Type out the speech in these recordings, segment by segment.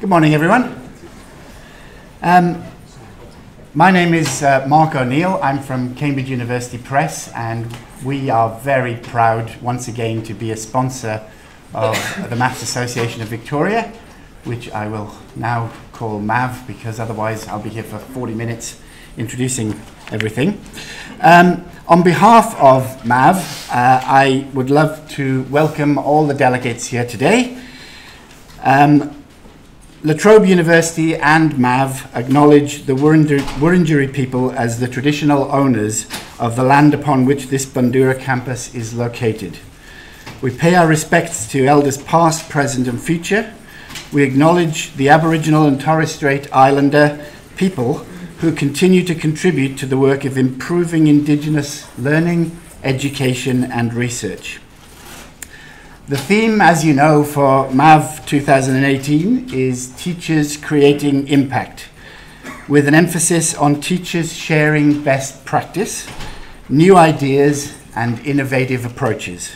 Good morning, everyone. My name is Mark ONeil. I'm from Cambridge University Press, and we are very proud once again to be a sponsor of the Maths Association of Victoria, which I will now call MAV because otherwise I'll be here for 40 minutes introducing everything. On behalf of MAV, I would love to welcome all the delegates here today. La Trobe University and MAV acknowledge the Wurundjeri people as the traditional owners of the land upon which this Bundoora campus is located. We pay our respects to elders past, present and future. We acknowledge the Aboriginal and Torres Strait Islander people who continue to contribute to the work of improving Indigenous learning, education and research. The theme, as you know, for MAV 2018 is Teachers Creating Impact, with an emphasis on teachers sharing best practice, new ideas and innovative approaches.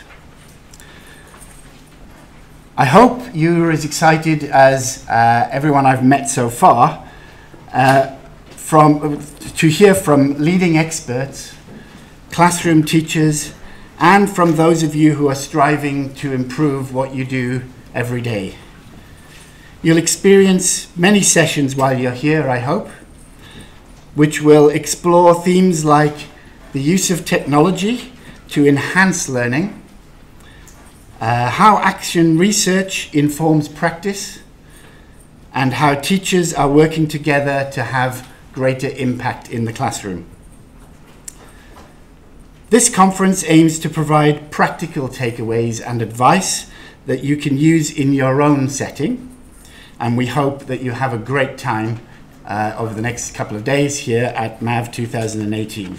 I hope you're as excited as everyone I've met so far to hear from leading experts, classroom teachers, and from those of you who are striving to improve what you do every day. You'll experience many sessions while you're here, I hope, which will explore themes like the use of technology to enhance learning, how action research informs practice, and how teachers are working together to have greater impact in the classroom. This conference aims to provide practical takeaways and advice that you can use in your own setting, and we hope that you have a great time over the next couple of days here at MAV 2018.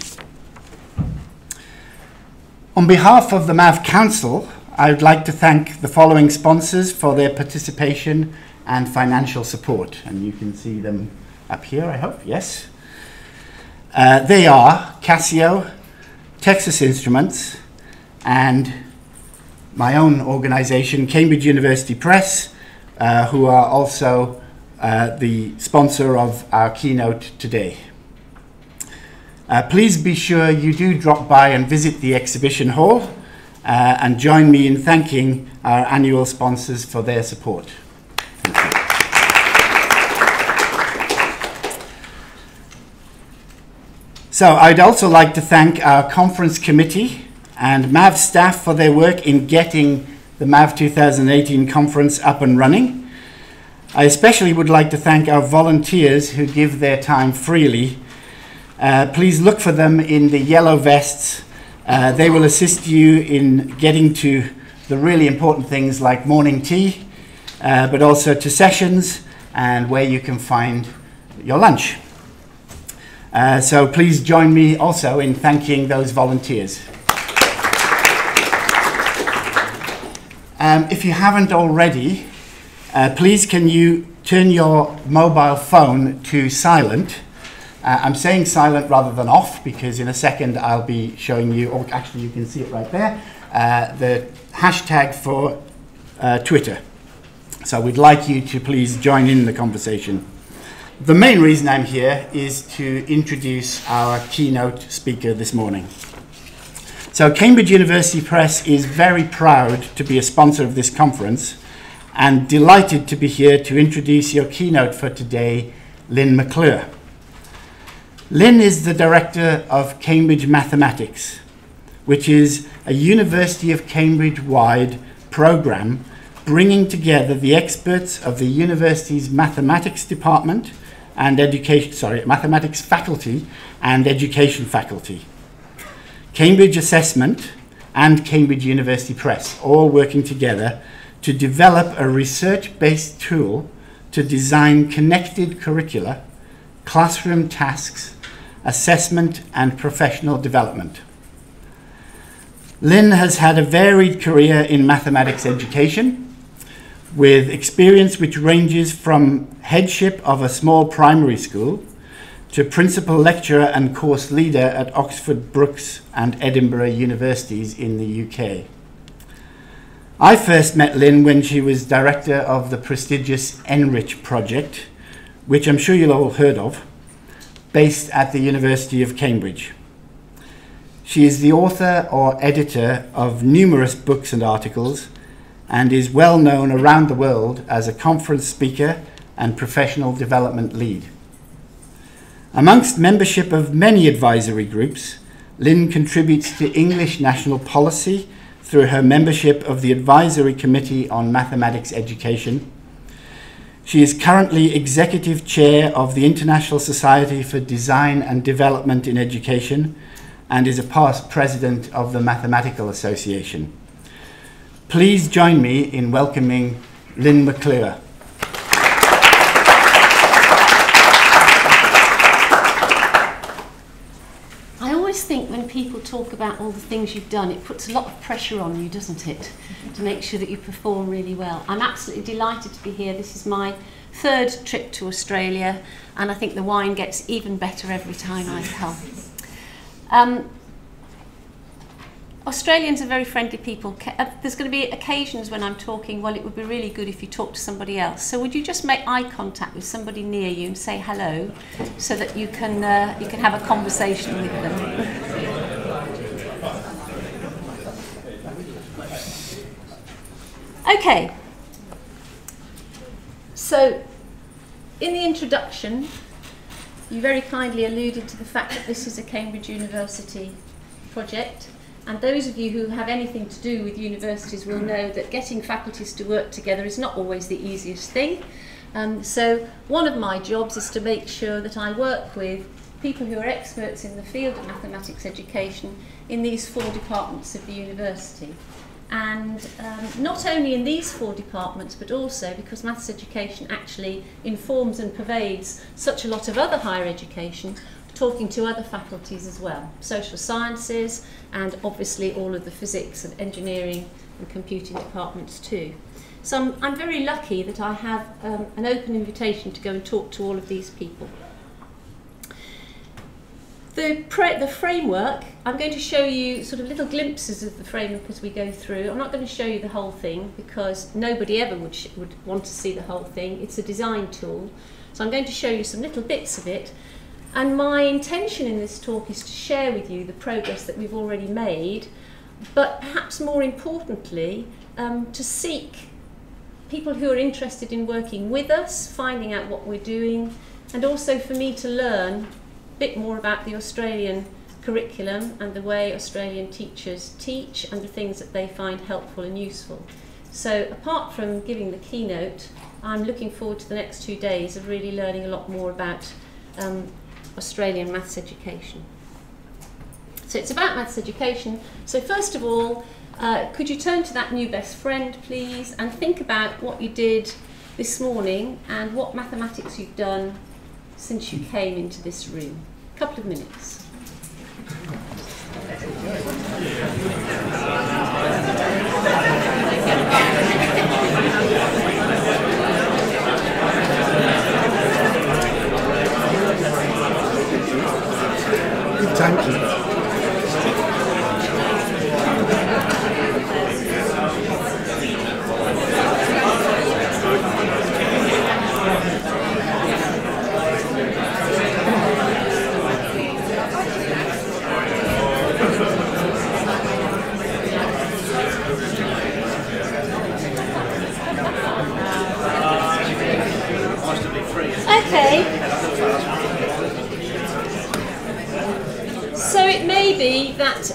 On behalf of the MAV Council, I would like to thank the following sponsors for their participation and financial support, and you can see them up here, I hope, yes. They are Casio, Texas Instruments, and my own organization, Cambridge University Press, who are also the sponsor of our keynote today. Please be sure you do drop by and visit the exhibition hall and join me in thanking our annual sponsors for their support. Thank you. So I'd also like to thank our conference committee and MAV staff for their work in getting the MAV 2018 conference up and running. I especially would like to thank our volunteers who give their time freely. Please look for them in the yellow vests. They will assist you in getting to the really important things like morning tea, but also to sessions and where you can find your lunch. So please join me also in thanking those volunteers. If you haven't already, please can you turn your mobile phone to silent. I'm saying silent rather than off because in a second I'll be showing you, or actually you can see it right there, the hashtag for Twitter. So we'd like you to please join in the conversation. The main reason I'm here is to introduce our keynote speaker this morning. So Cambridge University Press is very proud to be a sponsor of this conference and delighted to be here to introduce your keynote for today, Lynne McClure. Lynne is the director of Cambridge Mathematics, which is a University of Cambridge-wide program bringing together the experts of the university's mathematics department and mathematics faculty and education faculty, Cambridge Assessment and Cambridge University Press, all working together to develop a research-based tool to design connected curricula, classroom tasks, assessment and professional development. Lynne has had a varied career in mathematics education, with experience which ranges from headship of a small primary school to principal lecturer and course leader at Oxford Brookes and Edinburgh universities in the UK. I first met Lynne when she was director of the prestigious Enrich project, which I'm sure you'll all heard of, based at the University of Cambridge. She is the author or editor of numerous books and articles and is well known around the world as a conference speaker and professional development lead. Amongst membership of many advisory groups, Lynne contributes to English national policy through her membership of the Advisory Committee on Mathematics Education. She is currently Executive Chair of the International Society for Design and Development in Education and is a past President of the Mathematical Association. Please join me in welcoming Lynne McClure. I think when people talk about all the things you've done, it puts a lot of pressure on you, doesn't it, to make sure that you perform really well. I'm absolutely delighted to be here. This is my third trip to Australia, and I think the wine gets even better every time I come. Australians are very friendly people. There's going to be occasions when I'm talking, well, it would be really good if you talk to somebody else. So would you just make eye contact with somebody near you and say hello so that you can have a conversation with them? Okay. So in the introduction, you very kindly alluded to the fact that this is a Cambridge University project. And those of you who have anything to do with universities will know that getting faculties to work together is not always the easiest thing. So one of my jobs is to make sure that I work with people who are experts in the field of mathematics education in these 4 departments of the university. And not only in these 4 departments, but also because maths education actually informs and pervades such a lot of other higher education, talking to other faculties as well, social sciences, and obviously all of the physics and engineering and computing departments too. So I'm very lucky that I have an open invitation to go and talk to all of these people. The framework, I'm going to show you sort of little glimpses of the framework as we go through. I'm not going to show you the whole thing because nobody ever would want to see the whole thing. It's a design tool. So I'm going to show you some little bits of it. And my intention in this talk is to share with you the progress that we've already made, but perhaps more importantly, to seek people who are interested in working with us, finding out what we're doing, and also for me to learn a bit more about the Australian curriculum and the way Australian teachers teach and the things that they find helpful and useful. So apart from giving the keynote, I'm looking forward to the next 2 days of really learning a lot more about Australian maths education. So it's about maths education. So first of all, could you turn to that new best friend, please, and think about what you did this morning and what mathematics you've done since you came into this room. A couple of minutes. Thank you. Okay. So it may be that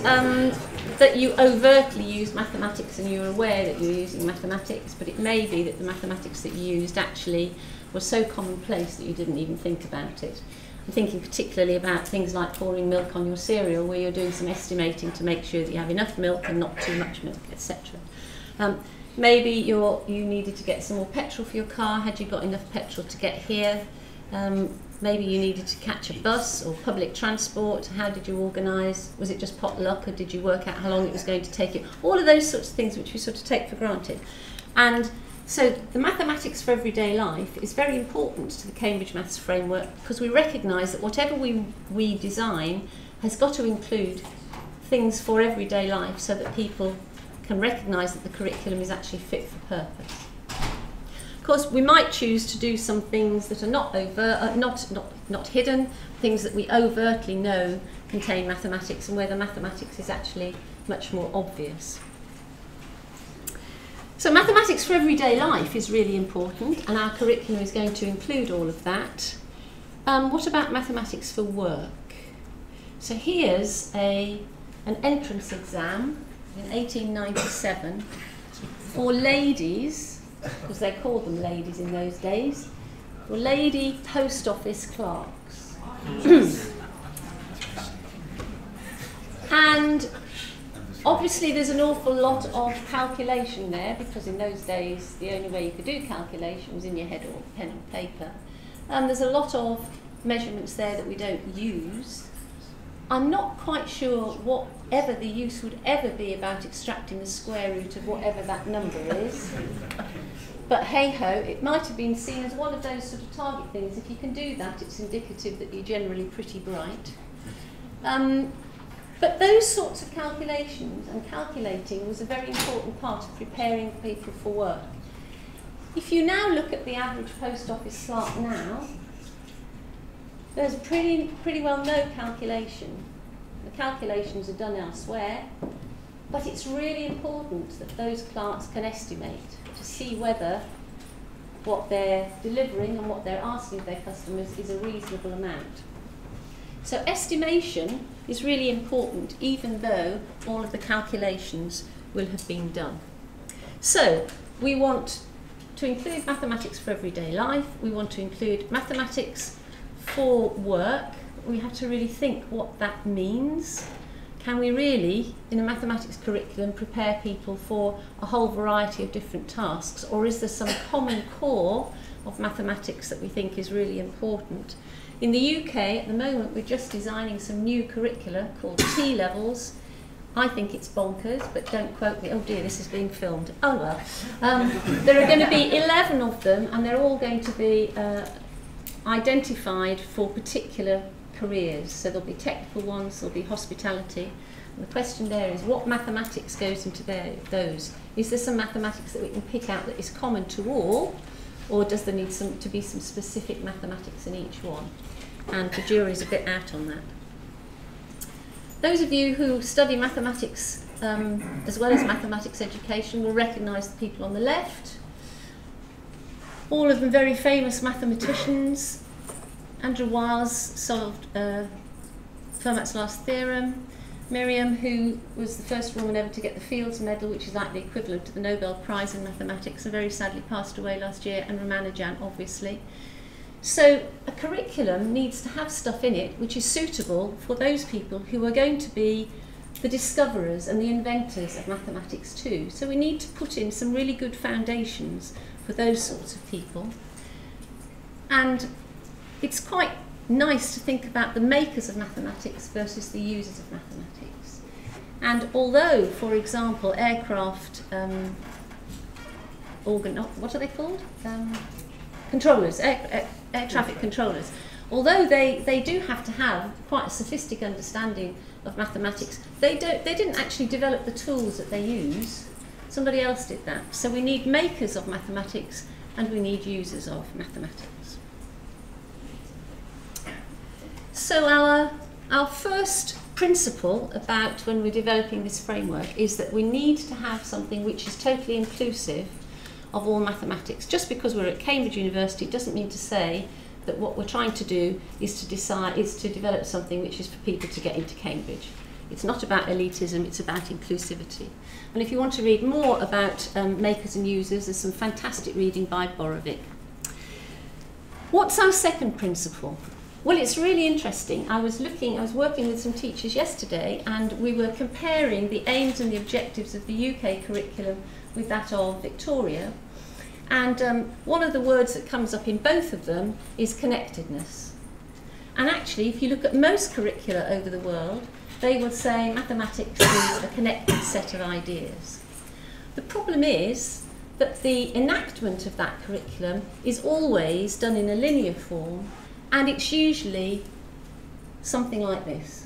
that you overtly use mathematics and you're aware that you're using mathematics, but it may be that the mathematics that you used actually was so commonplace that you didn't even think about it. I'm thinking particularly about things like pouring milk on your cereal, where you're doing some estimating to make sure that you have enough milk and not too much milk, etc. Maybe you needed to get some more petrol for your car. Had you got enough petrol to get here? Maybe you needed to catch a bus or public transport. How did you organise? Was it just pot luck, or did you work out how long it was going to take you? All of those sorts of things which we sort of take for granted. And so the mathematics for everyday life is very important to the Cambridge Maths Framework, because we recognise that whatever we design has got to include things for everyday life so that people can recognise that the curriculum is actually fit for purpose. Of course, we might choose to do some things that are not overt, not hidden, things that we overtly know contain mathematics, and where the mathematics is actually much more obvious. So mathematics for everyday life is really important, and our curriculum is going to include all of that. What about mathematics for work? So here's an entrance exam in 1897 for ladies, because they called them ladies in those days, for lady post office clerks. And obviously there's an awful lot of calculation there, because in those days the only way you could do calculation was in your head or pen and paper. There's a lot of measurements there that we don't use. I'm not quite sure whatever the use would ever be about extracting the square root of whatever that number is. But hey-ho, it might have been seen as one of those sort of target things. If you can do that, it's indicative that you're generally pretty bright. But those sorts of calculations and calculating was a very important part of preparing people for work. If you now look at the average post office clerk now, there's pretty well no calculation. The calculations are done elsewhere, but it's really important that those clerks can estimate to see whether what they're delivering and what they're asking of their customers is a reasonable amount. So estimation is really important, even though all of the calculations will have been done. So we want to include mathematics for everyday life. We want to include mathematics for work. We have to really think what that means. Can we really, in a mathematics curriculum, prepare people for a whole variety of different tasks, or is there some common core of mathematics that we think is really important? In the UK, at the moment, we're just designing some new curricula called T-levels. I think it's bonkers, but don't quote me. Oh dear, this is being filmed. Oh well. There are going to be 11 of them, and they're all going to be identified for particular careers. So there'll be technical ones, there'll be hospitality. And the question there is, what mathematics goes into those? Is there some mathematics that we can pick out that is common to all, or does there need to be some specific mathematics in each one? And the jury's a bit out on that. Those of you who study mathematics as well as mathematics education will recognise the people on the left. All of them very famous mathematicians. Andrew Wiles solved Fermat's last theorem. Miriam, who was the first woman ever to get the Fields Medal, which is like the equivalent to the Nobel Prize in mathematics, and very sadly passed away last year, and Ramanujan, obviously. So a curriculum needs to have stuff in it which is suitable for those people who are going to be the discoverers and the inventors of mathematics too. So we need to put in some really good foundations for those sorts of people. And it's quite nice to think about the makers of mathematics versus the users of mathematics. And although, for example, aircraft what are they called? Controllers, air traffic controllers. Although they do have to have quite a sophisticated understanding of mathematics, they didn't actually develop the tools that they use. Somebody else did that. So we need makers of mathematics and we need users of mathematics. So our first principle about when we're developing this framework is that we need to have something which is totally inclusive of all mathematics. Just because we're at Cambridge University doesn't mean to say that what we're trying to do is to develop something which is for people to get into Cambridge. It's not about elitism, it's about inclusivity. And if you want to read more about makers and users, there's some fantastic reading by Borovic. What's our second principle? Well, it's really interesting. I was working with some teachers yesterday, and we were comparing the aims and the objectives of the UK curriculum with that of Victoria. And one of the words that comes up in both of them is connectedness. And actually, if you look at most curricula over the world, they will say mathematics is a connected set of ideas. The problem is that the enactment of that curriculum is always done in a linear form, and it's usually something like this.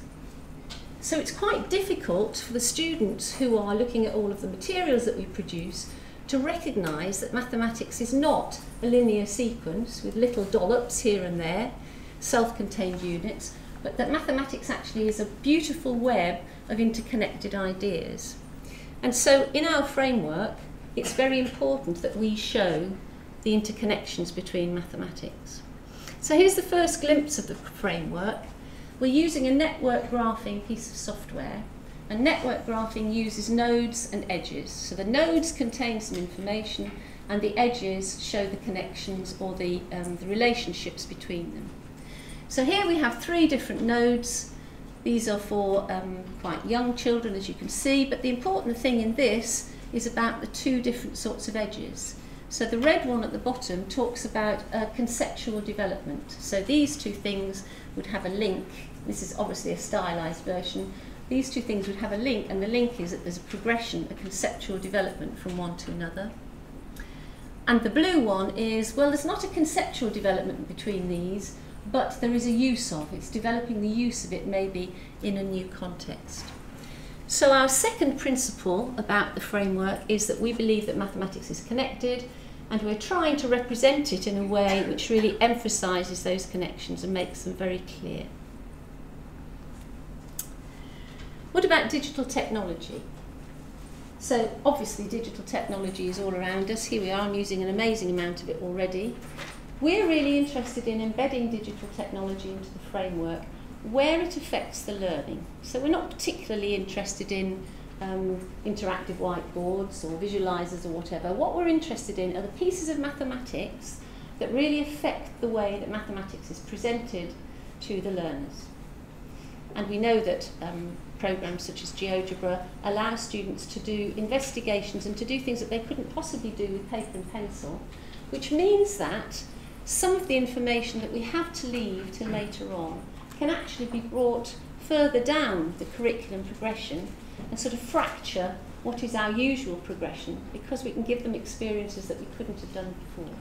So it's quite difficult for the students who are looking at all of the materials that we produce to recognise that mathematics is not a linear sequence with little dollops here and there, self-contained units, but that mathematics actually is a beautiful web of interconnected ideas. And so in our framework, it's very important that we show the interconnections between mathematics. So here's the first glimpse of the framework. We're using a network graphing piece of software, and network graphing uses nodes and edges. So the nodes contain some information, and the edges show the connections or the relationships between them. So here we have 3 different nodes. These are for quite young children, as you can see, but the important thing in this is about the 2 different sorts of edges. So the red one at the bottom talks about conceptual development. So these 2 things would have a link. This is obviously a stylized version. These 2 things would have a link, and the link is that there's a progression, a conceptual development from one to another. And the blue one is, well, there's not a conceptual development between these, but there is a use of. It's developing the use of it maybe in a new context. So our second principle about the framework is that we believe that mathematics is connected, and we're trying to represent it in a way which really emphasises those connections and makes them very clear. What about digital technology? So obviously digital technology is all around us. Here we are, I'm using an amazing amount of it already. We're really interested in embedding digital technology into the framework where it affects the learning. So we're not particularly interested in interactive whiteboards or visualizers or whatever. What we're interested in are the pieces of mathematics that really affect the way that mathematics is presented to the learners. And we know that programs such as GeoGebra allow students to do investigations and to do things that they couldn't possibly do with paper and pencil, which means that some of the information that we have to leave till later on can actually be brought further down the curriculum progression and sort of fracture what is our usual progression, because we can give them experiences that we couldn't have done before.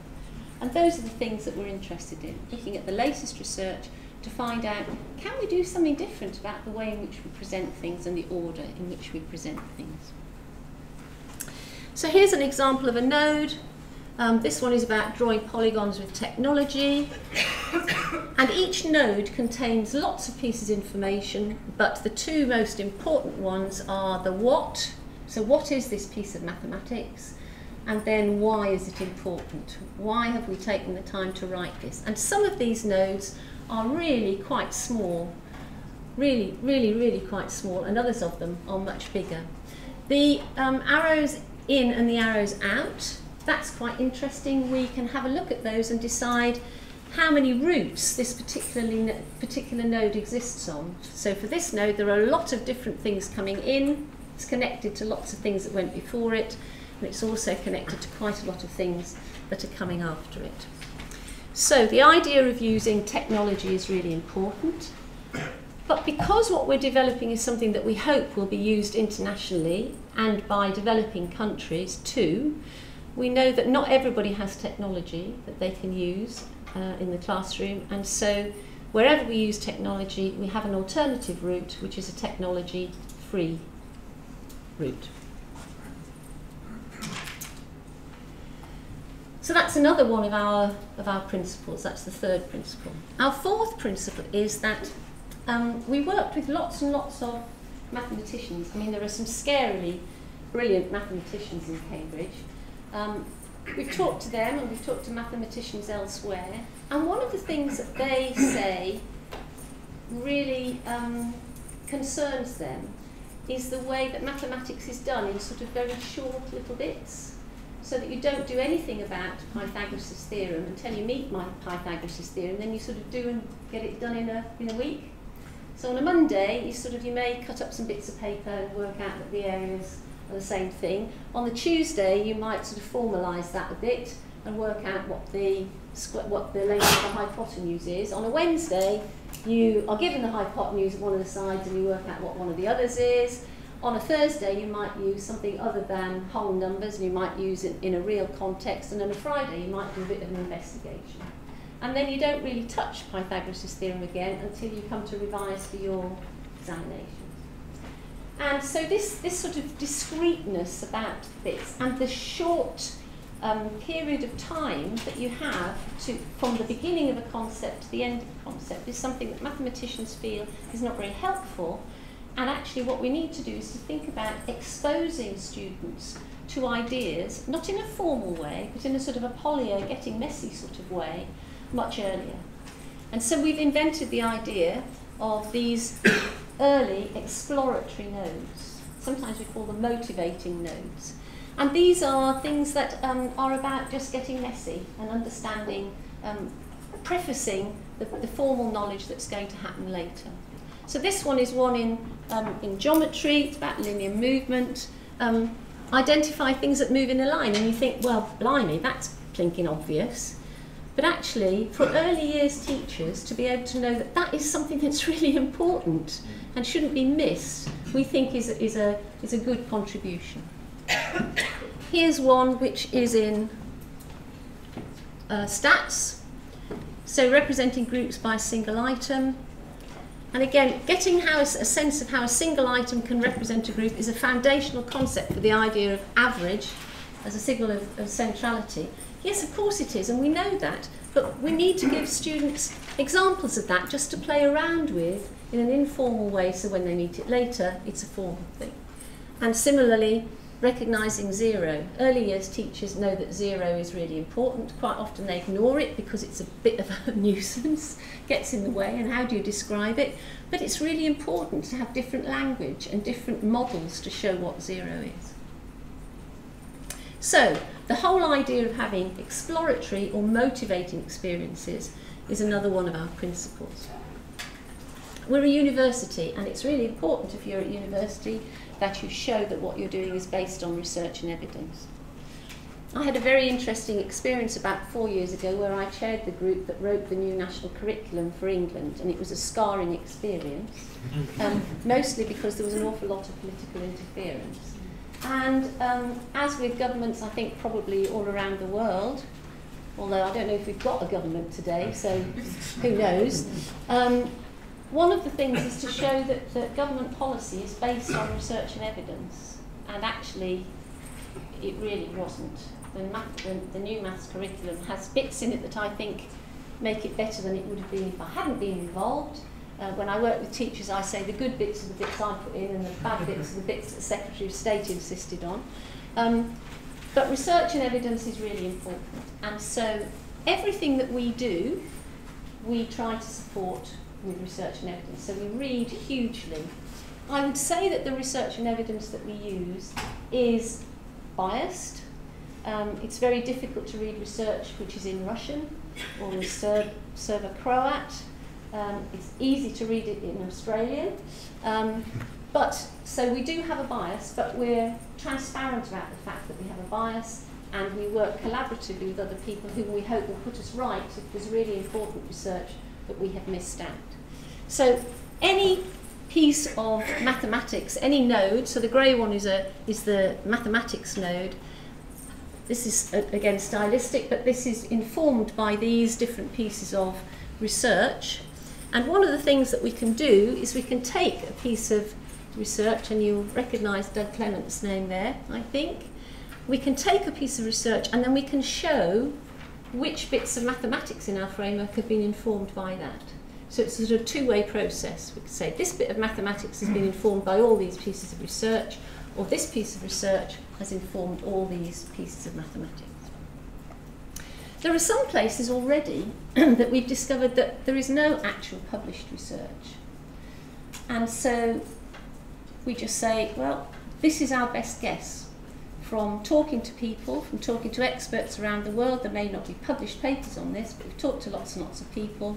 And those are the things that we're interested in, looking at the latest research to find out, can we do something different about the way in which we present things and the order in which we present things. So here's an example of a node. This one is about drawing polygons with technology. And each node contains lots of pieces of information, but the 2 most important ones are the what. So what is this piece of mathematics? And then why is it important? Why have we taken the time to write this? And some of these nodes are really quite small, really quite small, and others of them are much bigger. The arrows in and the arrows out, that's quite interesting. We can have a look at those and decide how many routes this particular node exists on. So for this node, there are a lot of different things coming in. It's connected to lots of things that went before it, and it's also connected to quite a lot of things that are coming after it. So the idea of using technology is really important. But because what we're developing is something that we hope will be used internationally and by developing countries too, we know that not everybody has technology that they can use in the classroom, and so wherever we use technology, we have an alternative route, which is a technology-free route. So that's another one of our principles. That's the 3rd principle. Our 4th principle is that we worked with lots and lots of mathematicians. I mean, there are some scarily brilliant mathematicians in Cambridge. We've talked to them, and we've talked to mathematicians elsewhere, and one of the things that they say really concerns them is the way that mathematics is done in sort of very short little bits, so that you don't do anything about Pythagoras' theorem until you meet Pythagoras' theorem, then you sort of do and get it done in a week. So on a Monday, you may cut up some bits of paper and work out that the areas are the same thing. On the Tuesday, you might sort of formalise that a bit and work out what the length of the hypotenuse is. On a Wednesday, you are given the hypotenuse of one of the sides and you work out what one of the others is. On a Thursday, you might use something other than whole numbers, and you might use it in a real context. And on a Friday, you might do a bit of an investigation. And then you don't really touch Pythagoras' theorem again until you come to revise for your examinations. And so this sort of discreteness about this and the short period of time that you have from the beginning of a concept to the end of a concept is something that mathematicians feel is not very helpful. And actually what we need to do is to think about exposing students to ideas, not in a formal way, but in a sort of a polio, getting messy sort of way, much earlier. And so we've invented the idea of these early exploratory nodes. Sometimes we call them motivating nodes. And these are things that are about just getting messy and understanding, prefacing the formal knowledge that's going to happen later. So this one is one in geometry. It's about linear movement. Identify things that move in a line, and you think, well, blimey, that's plinking obvious. But actually, for early years teachers to be able to know that that is something that's really important and shouldn't be missed, we think is a good contribution. Here's one which is in stats, so representing groups by a single item. And again, getting a sense of how a single item can represent a group is a foundational concept for the idea of average as a signal of centrality. Yes, of course it is, and we know that, but we need to give students examples of that just to play around with in an informal way, so when they meet it later, it's a formal thing. And similarly, recognising zero. Early years teachers know that zero is really important. Quite often they ignore it because it's a bit of a nuisance, gets in the way, and how do you describe it? But it's really important to have different language and different models to show what zero is. So, the whole idea of having exploratory or motivating experiences is another one of our principles. We're a university, and it's really important if you're at university that you show that what you're doing is based on research and evidence. I had a very interesting experience about 4 years ago where I chaired the group that wrote the new national curriculum for England, and it was a scarring experience, mostly because there was an awful lot of political interference. And as with governments, I think probably all around the world, although I don't know if we've got a government today, so who knows, one of the things is to show that government policy is based on research and evidence, and actually it really wasn't. The new maths curriculum has bits in it that I think make it better than it would have been if I hadn't been involved. When I work with teachers, I say the good bits are the bits I put in and the bad bits are the bits that the Secretary of State insisted on. But research and evidence is really important, and so everything that we do, we try to support with research and evidence. So we read hugely. I would say that the research and evidence that we use is biased. It's very difficult to read research which is in Russian or in Serbo-Croat. It's easy to read it in Australian. So we do have a bias, but we're transparent about the fact that we have a bias, and we work collaboratively with other people who we hope will put us right if there's really important research that we have missed out. So any piece of mathematics, any node, so the grey one is the mathematics node. This is, again, stylistic, but this is informed by these different pieces of research. And one of the things that we can do is we can take a piece of research, and you'll recognise Doug Clement's name there, I think. We can take a piece of research and then we can show which bits of mathematics in our framework have been informed by that. So it's a sort of two-way process. We could say this bit of mathematics has been informed by all these pieces of research, or this piece of research has informed all these pieces of mathematics. There are some places already that we've discovered that there is no actual published research. And so we just say, well, this is our best guess. From talking to people, from talking to experts around the world, there may not be published papers on this, but we've talked to lots and lots of people.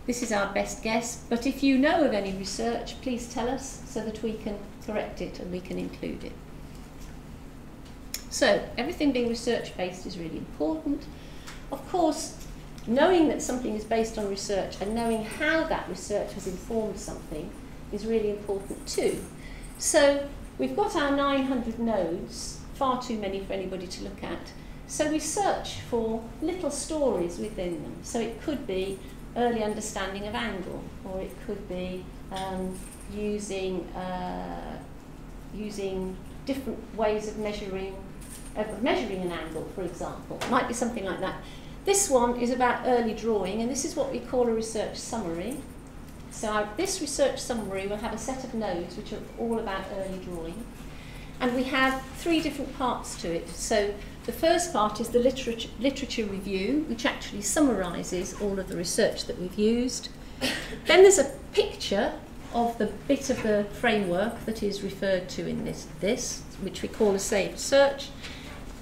This is our best guess, but if you know of any research, please tell us so that we can correct it and we can include it. So, everything being research-based is really important. Of course, knowing that something is based on research and knowing how that research has informed something is really important too. So, we've got our 900 nodes, far too many for anybody to look at. So we search for little stories within them. So it could be early understanding of angle, or it could be using different ways of measuring an angle, for example. It might be something like that. This one is about early drawing, and this is what we call a research summary. So this research summary will have a set of nodes which are all about early drawing. And we have 3 different parts to it. So the first part is the literature review, which actually summarises all of the research that we've used. Then there's a picture of the bit of the framework that is referred to in this, which we call a saved search.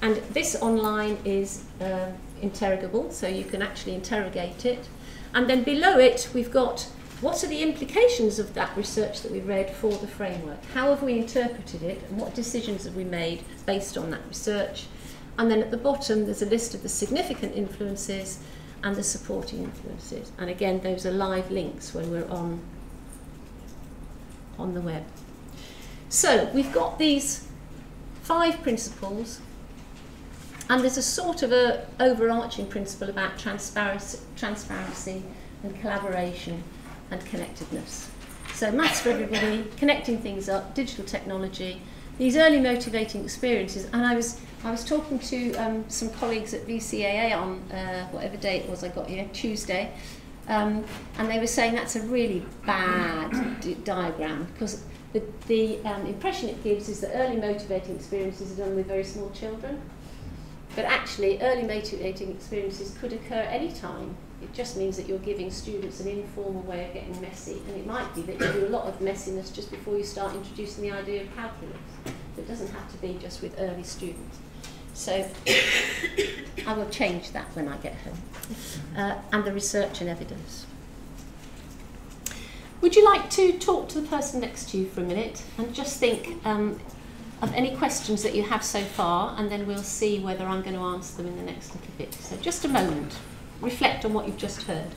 And this online is interrogable, so you can actually interrogate it. And then below it, we've got what are the implications of that research that we read for the framework? How have we interpreted it, and what decisions have we made based on that research? And then at the bottom, there's a list of the significant influences and the supporting influences. And again, those are live links when we're on the web. So we've got these 5 principles, and there's a sort of a overarching principle about transparency and collaboration and connectedness. So maths for everybody, connecting things up, digital technology, these early motivating experiences. And I was talking to some colleagues at VCAA on whatever day it was I got here, Tuesday, and they were saying that's a really bad diagram, because the impression it gives is that early motivating experiences are done with very small children. But actually, early motivating experiences could occur any time. It just means that you're giving students an informal way of getting messy, and it might be that you do a lot of messiness just before you start introducing the idea of calculus. It doesn't have to be just with early students. So I will change that when I get home. And the research and evidence. Would you like to talk to the person next to you for a minute and just think of any questions that you have so far, and then we'll see whether I'm going to answer them in the next little bit. So just a moment. Reflect on what you've just heard.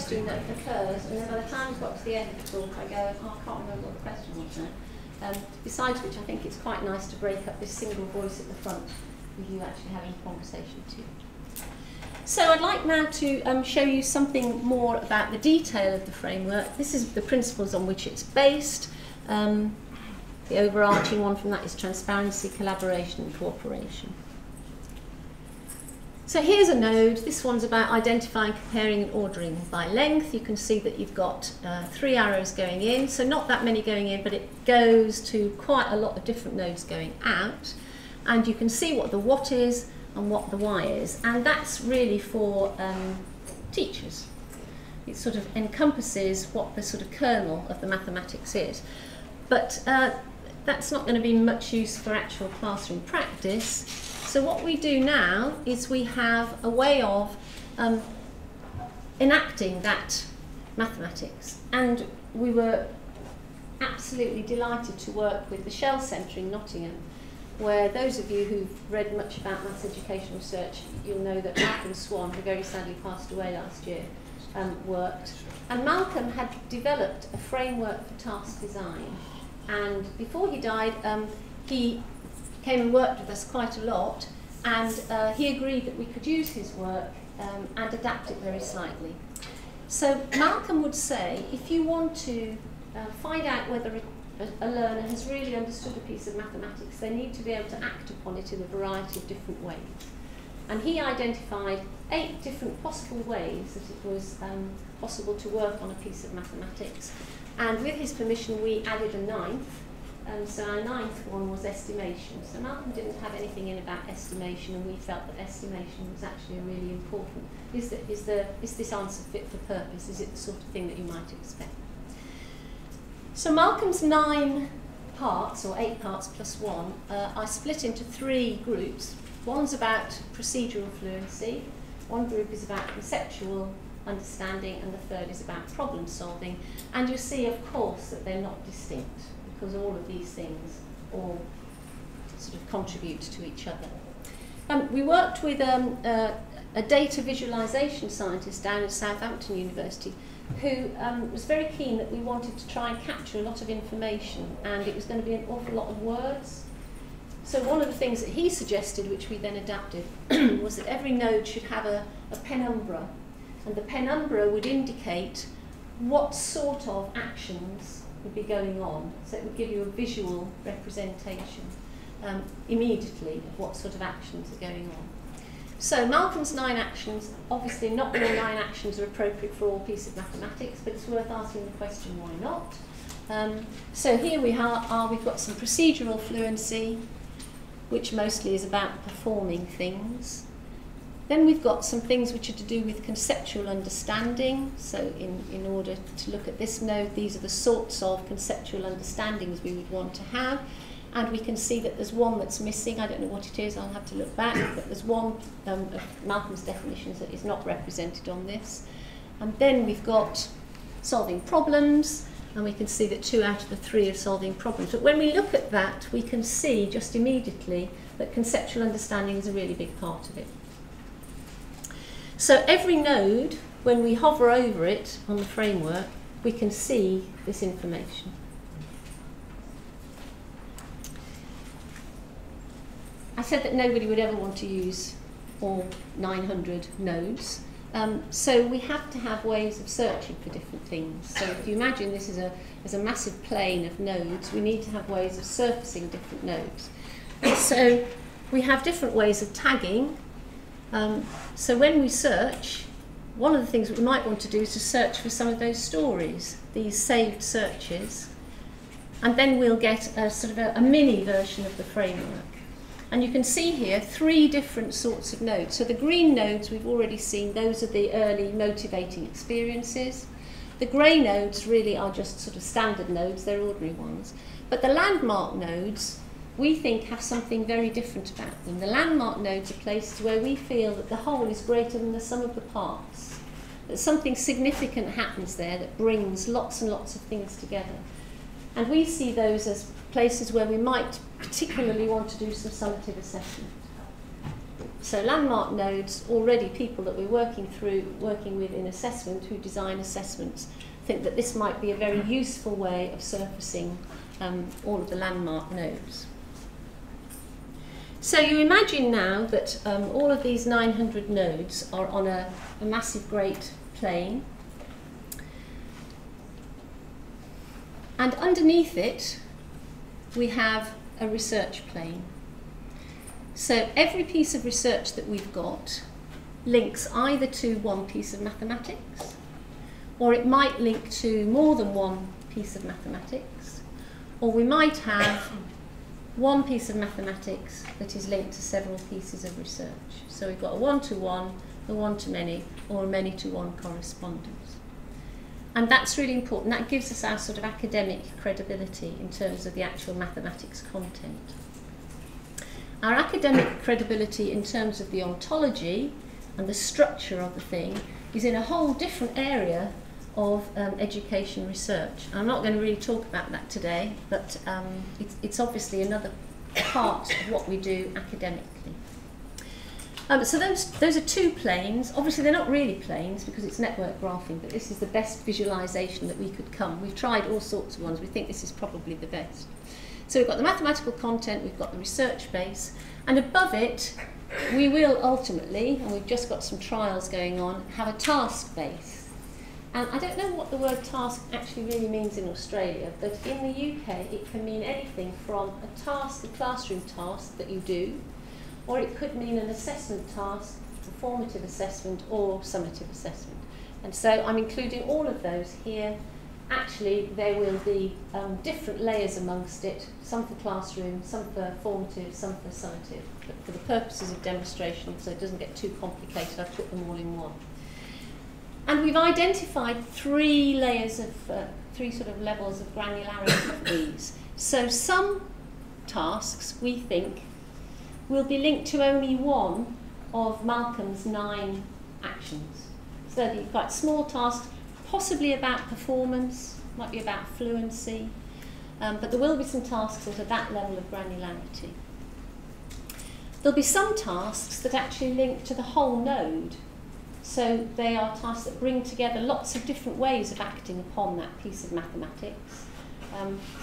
That occurs, and then by the time we've got to the end of the talk, I go, oh, I can't remember what the question was now. Besides which, I think it's quite nice to break up this single voice at the front with you actually having a conversation too. So I'd like now to show you something more about the detail of the framework. This is the principles on which it's based. The overarching one from that is transparency, collaboration and cooperation. So here's a node. This one's about identifying, comparing and ordering by length. You can see that you've got 3 arrows going in, so not that many going in, but it goes to quite a lot of different nodes going out. And you can see what the what is and what the why is. And that's really for teachers. It sort of encompasses what the sort of kernel of the mathematics is. But that's not going to be much use for actual classroom practice. So what we do now is we have a way of enacting that mathematics. And we were absolutely delighted to work with the Shell Centre in Nottingham, where those of you who've read much about maths education research, you'll know that Malcolm Swan, who very sadly passed away last year, worked. And Malcolm had developed a framework for task design. And before he died, he came and worked with us quite a lot, and he agreed that we could use his work and adapt it very slightly. So Malcolm would say, if you want to find out whether a learner has really understood a piece of mathematics, they need to be able to act upon it in a variety of different ways. And he identified 8 different possible ways that it was possible to work on a piece of mathematics. And with his permission, we added a 9th. So our 9th one was estimation. So Malcolm didn't have anything in about estimation, and we felt that estimation was actually really important. Is this answer fit for purpose? Is it the sort of thing that you might expect? So Malcolm's 9 parts, or 8 parts plus 1, are split into 3 groups. One's about procedural fluency, one group is about conceptual understanding, and the third is about problem solving. And you see, of course, that they're not distinct, because all of these things all sort of contribute to each other. We worked with a data visualization scientist down at Southampton University who was very keen that we wanted to try and capture a lot of information, and it was going to be an awful lot of words. So one of the things that he suggested, which we then adapted, was that every node should have a penumbra, and the penumbra would indicate what sort of actions would be going on. So it would give you a visual representation immediately of what sort of actions are going on. So Malcolm's 9 actions, obviously not all 9 actions are appropriate for all pieces of mathematics, but it's worth asking the question, why not? So here we've got some procedural fluency, which mostly is about performing things. Then we've got some things which are to do with conceptual understanding. So in order to look at this node, these are the sorts of conceptual understandings we would want to have. And we can see that there's one that's missing. I don't know what it is, I'll have to look back. But there's one of Malcolm's definitions that is not represented on this. And then we've got solving problems. And we can see that 2 out of the 3 are solving problems. But when we look at that, we can see just immediately that conceptual understanding is a really big part of it. So every node, when we hover over it on the framework, we can see this information. I said that nobody would ever want to use all 900 nodes. So we have to have ways of searching for different things. So if you imagine this as a massive plane of nodes, we need to have ways of surfacing different nodes. And so we have different ways of tagging. So when we search, one of the things that we might want to do is to search for some of those stories, these saved searches, and then we'll get a sort of a mini version of the framework. And you can see here 3 different sorts of nodes. So the green nodes we've already seen, those are the early motivating experiences. The grey nodes really are just sort of standard nodes, they're ordinary ones. But the landmark nodes, we think, have something very different about them. The landmark nodes are places where we feel that the whole is greater than the sum of the parts, that something significant happens there that brings lots and lots of things together. And we see those as places where we might particularly want to do some summative assessment. So landmark nodes, already people that we're working with in assessment, who design assessments, think that this might be a very useful way of surfacing all of the landmark nodes. So you imagine now that all of these 900 nodes are on a massive great plane. And underneath it, we have a research plane. So every piece of research that we've got links either to one piece of mathematics, or it might link to more than one piece of mathematics, or we might have one piece of mathematics that is linked to several pieces of research. So we've got a one-to-one, a one-to-many, or a many-to-one correspondence. And that's really important. That gives us our sort of academic credibility in terms of the actual mathematics content. Our academic credibility in terms of the ontology and the structure of the thing is in a whole different area of education research. I'm not going to really talk about that today, but it's obviously another part of what we do academically. So those are two planes. Obviously they're not really planes because it's network graphing, but this is the best visualization that we could come. We've tried all sorts of ones. We think this is probably the best. So we've got the mathematical content, we've got the research base, and above it we will ultimately, and we've just got some trials going on, have a task base. And I don't know what the word task actually really means in Australia, but in the UK it can mean anything from a task, a classroom task that you do, or it could mean an assessment task, a formative assessment or summative assessment. And so I'm including all of those here. Actually, there will be different layers amongst it, some for classroom, some for formative, some for summative. But for the purposes of demonstration, so it doesn't get too complicated, I've put them all in one. And we've identified three layers of, three sort of levels of granularity of these. So some tasks, we think, will be linked to only one of Malcolm's 9 actions. So they'll be quite small tasks, possibly about performance, might be about fluency, but there will be some tasks that are that level of granularity. There'll be some tasks that actually link to the whole node. So they are tasks that bring together lots of different ways of acting upon that piece of mathematics.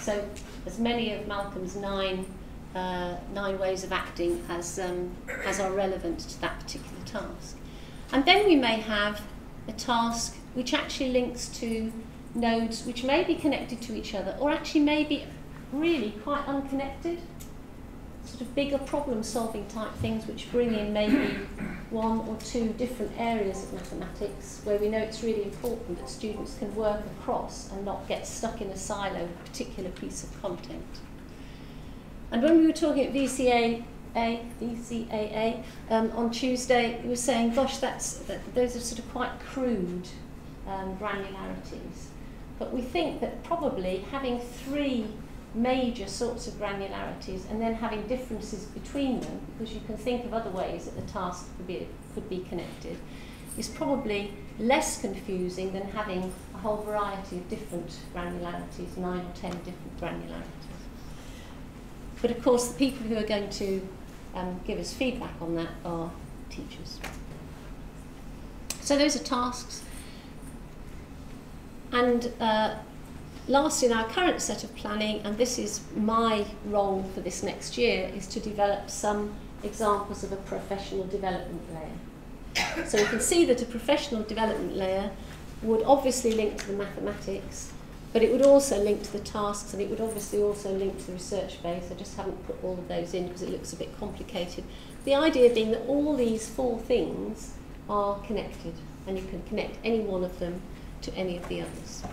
So as many of Malcolm's 9 ways of acting as are relevant to that particular task. And then we may have a task which actually links to nodes which may be connected to each other or actually may be really quite unconnected, sort of bigger problem-solving type things which bring in maybe 1 or 2 different areas of mathematics where we know it's really important that students can work across and not get stuck in a silo with a particular piece of content. And when we were talking at VCAA on Tuesday, we were saying, gosh, those are sort of quite crude granularities. But we think that probably having 3 major sorts of granularities and then having differences between them, because you can think of other ways that the task could be connected, is probably less confusing than having a whole variety of different granularities, 9 or 10 different granularities. But of course, the people who are going to give us feedback on that are teachers. So those are tasks. And last in our current set of planning, and this is my role for this next year, is to develop some examples of a professional development layer. So you can see that a professional development layer would obviously link to the mathematics, but it would also link to the tasks, and it would obviously also link to the research base. I just haven't put all of those in because it looks a bit complicated. The idea being that all these 4 things are connected, and you can connect any one of them to any of the others.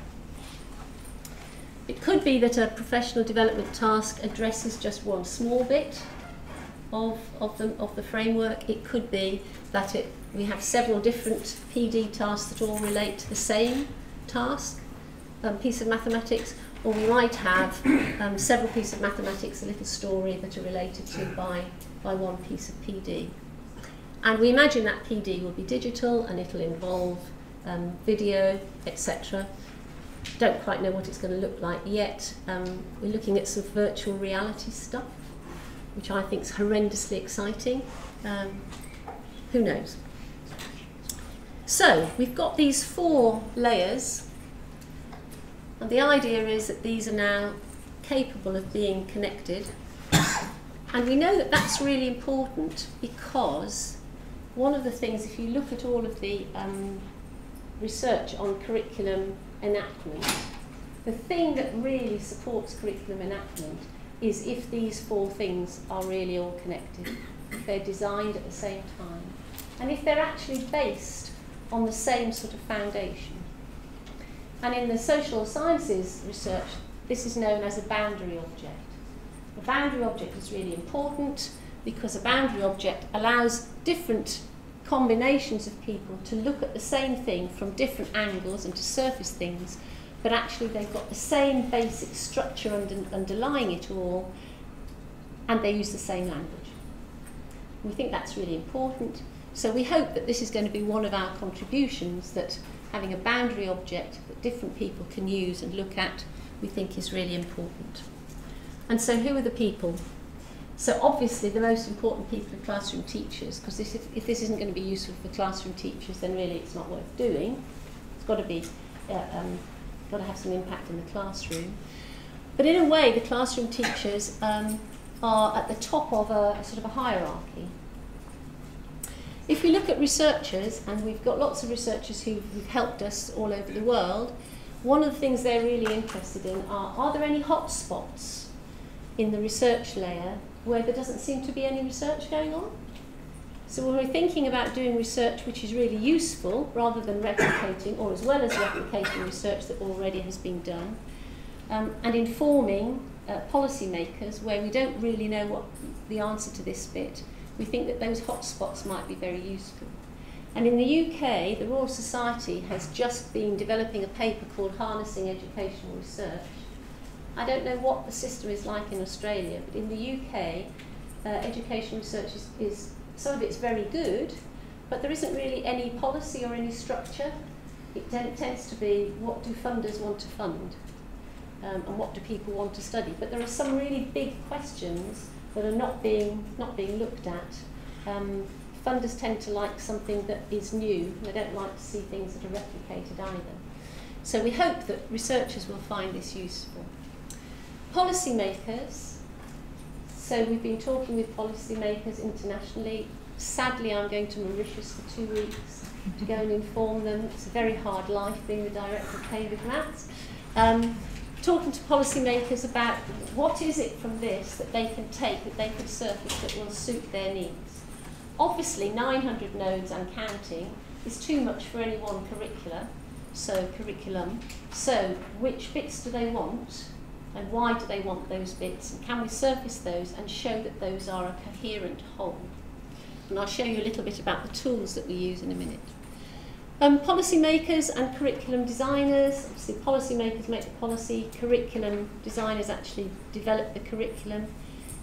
It could be that a professional development task addresses just one small bit of the framework. It could be that we have several different PD tasks that all relate to the same task. Piece of mathematics, or we might have several pieces of mathematics, a little story that are related to by one piece of PD. And we imagine that PD will be digital and it'll involve video, etc. Don't quite know what it's going to look like yet. We're looking at some virtual reality stuff, which I think is horrendously exciting. Who knows? So we've got these 4 layers. And the idea is that these are now capable of being connected. And we know that that's really important because one of the things, if you look at all of the research on curriculum enactment, the thing that really supports curriculum enactment is if these 4 things are really all connected, if they're designed at the same time, and if they're actually based on the same sort of foundation. And in the social sciences research, this is known as a boundary object. A boundary object is really important because a boundary object allows different combinations of people to look at the same thing from different angles and to surface things, but actually they've got the same basic structure underlying it all, and they use the same language. We think that's really important. So we hope that this is going to be one of our contributions, that having a boundary object that different people can use and look at, we think is really important. And so who are the people? So obviously the most important people are classroom teachers, because if this isn't going to be useful for classroom teachers, then really it's not worth doing. It's got to be, got to have some impact in the classroom. But in a way, the classroom teachers are at the top of a sort of a hierarchy. If we look at researchers, and we've got lots of researchers who've helped us all over the world, one of the things they're really interested in are there any hot spots in the research layer where there doesn't seem to be any research going on? So when we're thinking about doing research which is really useful, rather than replicating, or as well as replicating research that already has been done, and informing policymakers where we don't really know what the answer to this bit, we think that those hotspots might be very useful. And in the UK, the Royal Society has just been developing a paper called Harnessing Educational Research. I don't know what the system is like in Australia, but in the UK, education research is some of it's very good, but there isn't really any policy or any structure. It tends to be, what do funders want to fund, and what do people want to study? But there are some really big questions that are not being looked at. Funders tend to like something that is new. They don't like to see things that are replicated either. So we hope that researchers will find this useful. Policymakers. So we've been talking with policymakers internationally. Sadly, I'm going to Mauritius for 2 weeks to go and inform them. It's a very hard life being the director of Cambridge Maths. Talking to policymakers about what is it from this that they can take, that they can surface, that will suit their needs. Obviously, 900 nodes and counting is too much for any one curriculum. So which bits do they want, and why do they want those bits, and can we surface those and show that those are a coherent whole? And I'll show you a little bit about the tools that we use in a minute. Policymakers and curriculum designers. Obviously, policymakers make the policy, curriculum designers actually develop the curriculum.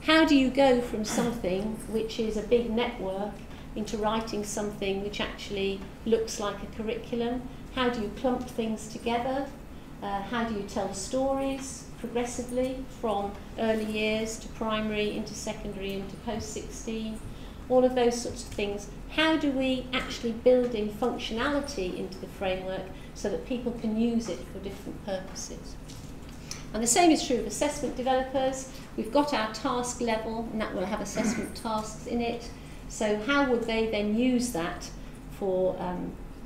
How do you go from something which is a big network into writing something which actually looks like a curriculum? How do you clump things together? How do you tell stories progressively from early years to primary, into secondary, into post-16? All of those sorts of things. How do we actually build in functionality into the framework so that people can use it for different purposes? And the same is true of assessment developers. We've got our task level, and that will have assessment tasks in it. So how would they then use that for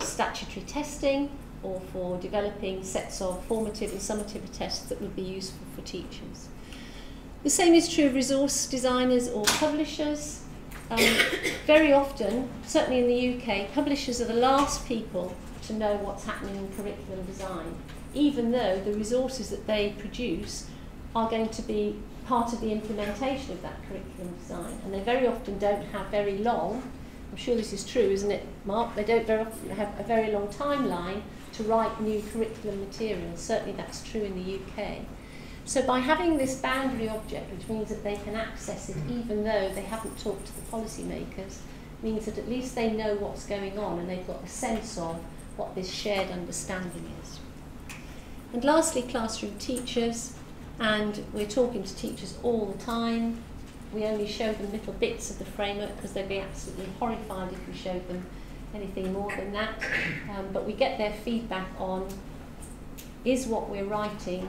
statutory testing, or for developing sets of formative and summative tests that would be useful for teachers? The same is true of resource designers or publishers. Very often, certainly in the UK, publishers are the last people to know what's happening in curriculum design, even though the resources that they produce are going to be part of the implementation of that curriculum design. And they very often don't have very long, I'm sure this is true, isn't it, Mark? They don't very often have a very long timeline to write new curriculum materials. Certainly that's true in the UK. So by having this boundary object, which means that they can access it even though they haven't talked to the policymakers, means that at least they know what's going on and they've got a sense of what this shared understanding is. And lastly, classroom teachers, and we're talking to teachers all the time. We only show them little bits of the framework because they'd be absolutely horrified if we showed them anything more than that. But we get their feedback on, is what we're writing,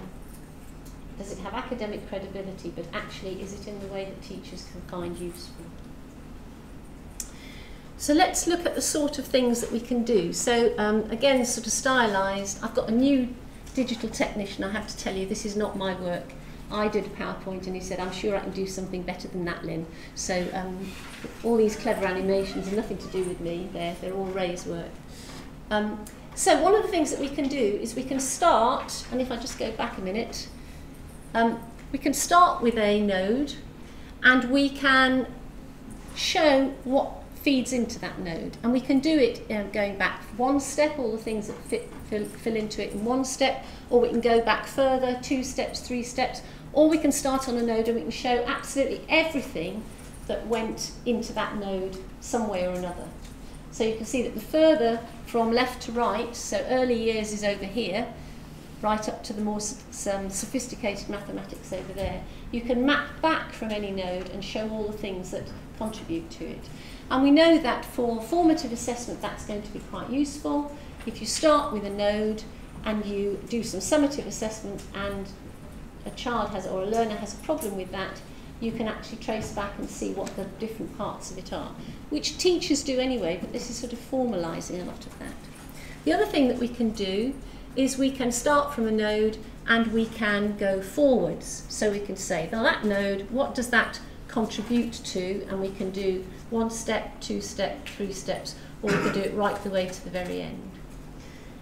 does it have academic credibility, but actually is it in the way that teachers can find useful? So let's look at the sort of things that we can do. So again, sort of stylised. I've got a new digital technician. I have to tell you, this is not my work. I did a PowerPoint and he said, I'm sure I can do something better than that, Lynn. So all these clever animations are nothing to do with me. They're all Ray's work. So one of the things that we can do is we can start, and if I just go back a minute, we can start with a node and we can show what feeds into that node. And we can do it going back one step, all the things that fill into it in one step, or we can go back further, 2 steps, 3 steps, or we can start on a node and we can show absolutely everything that went into that node some way or another. So you can see that the further from left to right, so early years is over here, right up to the more sophisticated mathematics over there, you can map back from any node and show all the things that contribute to it. And we know that for formative assessment that's going to be quite useful. If you start with a node and you do some summative assessment and a child has, or a learner has a problem with that, you can actually trace back and see what the different parts of it are, which teachers do anyway, but this is sort of formalising a lot of that. The other thing that we can do is we can start from a node and we can go forwards. So we can say, now that node, what does that contribute to? And we can do 1 step, 2 steps, 3 steps, or we can do it right the way to the very end.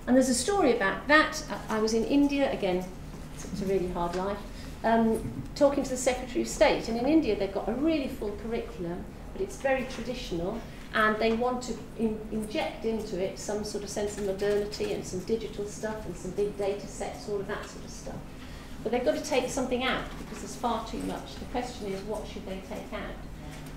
And there's a story about that. I was in India, again, it's a really hard life, talking to the Secretary of State. And in India, they've got a really full curriculum, but it's very traditional, and they want to inject into it some sort of sense of modernity and some digital stuff and some big data sets, all of that sort of stuff. But they've got to take something out because there's far too much. The question is, what should they take out?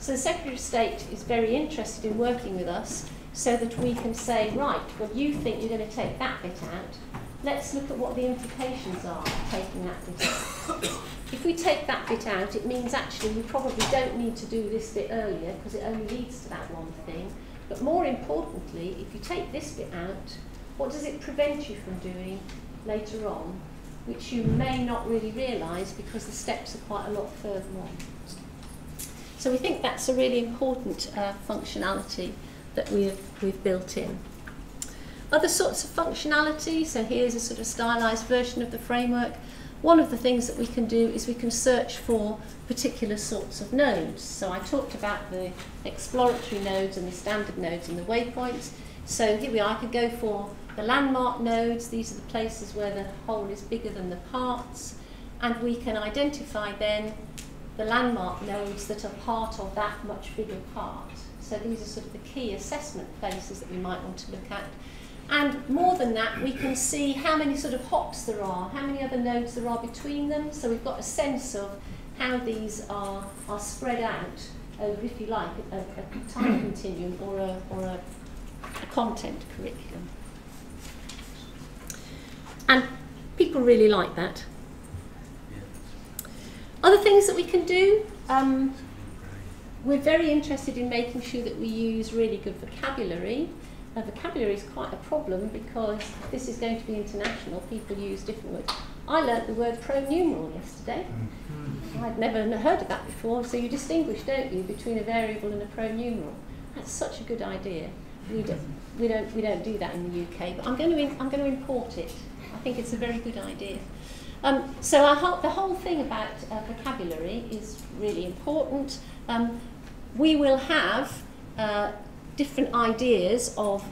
So the Secretary of State is very interested in working with us so that we can say, right, well, you think you're going to take that bit out. Let's look at what the implications are of taking that bit out. If we take that bit out, it means actually we probably don't need to do this bit earlier because it only leads to that one thing. But more importantly, if you take this bit out, what does it prevent you from doing later on, which you may not really realise because the steps are quite a lot further on. So we think that's a really important functionality that we've built in. Other sorts of functionality, so here's a sort of stylised version of the framework. One of the things that we can do is we can search for particular sorts of nodes. So I talked about the exploratory nodes and the standard nodes and the waypoints. So here we are, I could go for the landmark nodes. These are the places where the whole is bigger than the parts. And we can identify then the landmark nodes that are part of that much bigger part. So these are sort of the key assessment places that we might want to look at. And more than that, we can see how many sort of hops there are, how many other nodes there are between them. So we've got a sense of how these are spread out over, if you like, a time continuum or a content curriculum. And people really like that. Other things that we can do, we're very interested in making sure that we use really good vocabulary. Vocabulary is quite a problem because this is going to be international. People use different words. I learnt the word pronumeral yesterday. I'd never heard of that before. So you distinguish, don't you, between a variable and a pronumeral. That's such a good idea. We don't do that in the UK, but I'm going to import it. I think it's a very good idea. So the whole thing about vocabulary is really important. We will have different ideas of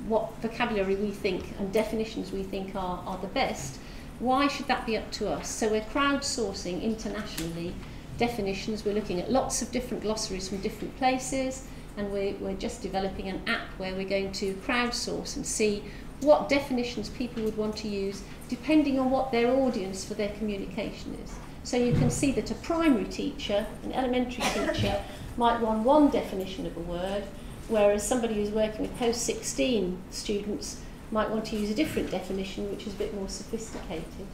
what vocabulary we think and definitions we think are the best. Why should that be up to us? So we're crowdsourcing internationally definitions. We're looking at lots of different glossaries from different places, and we're just developing an app where we're going to crowdsource and see what definitions people would want to use depending on what their audience for their communication is. So you can see that a primary teacher, an elementary teacher, might want one definition of a word, whereas somebody who's working with post-16 students might want to use a different definition, which is a bit more sophisticated.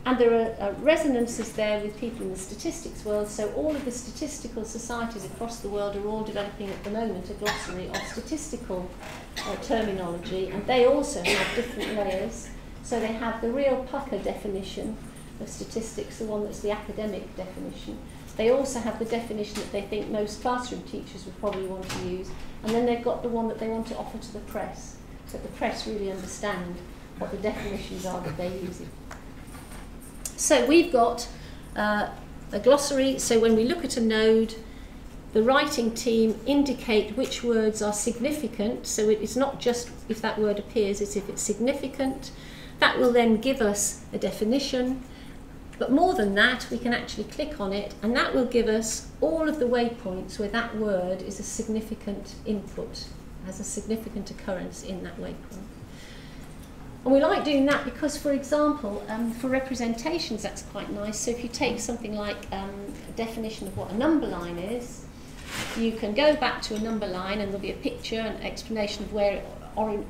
And there are resonances there with people in the statistics world, so all of the statistical societies across the world are all developing at the moment a glossary of statistical terminology, and they also have different layers. So they have the real pucker definition of statistics, the one that's the academic definition. They also have the definition that they think most classroom teachers would probably want to use, and then they've got the one that they want to offer to the press, so that the press really understand what the definitions are that they're using. So we've got a glossary, so when we look at a node, the writing team indicate which words are significant, so it's not just if that word appears, it's if it's significant. That will then give us a definition. But more than that, we can actually click on it, and that will give us all of the waypoints where that word is a significant input, has a significant occurrence in that waypoint. And we like doing that because, for example, for representations, that's quite nice. So if you take something like a definition of what a number line is, you can go back to a number line and there'll be a picture and explanation of where it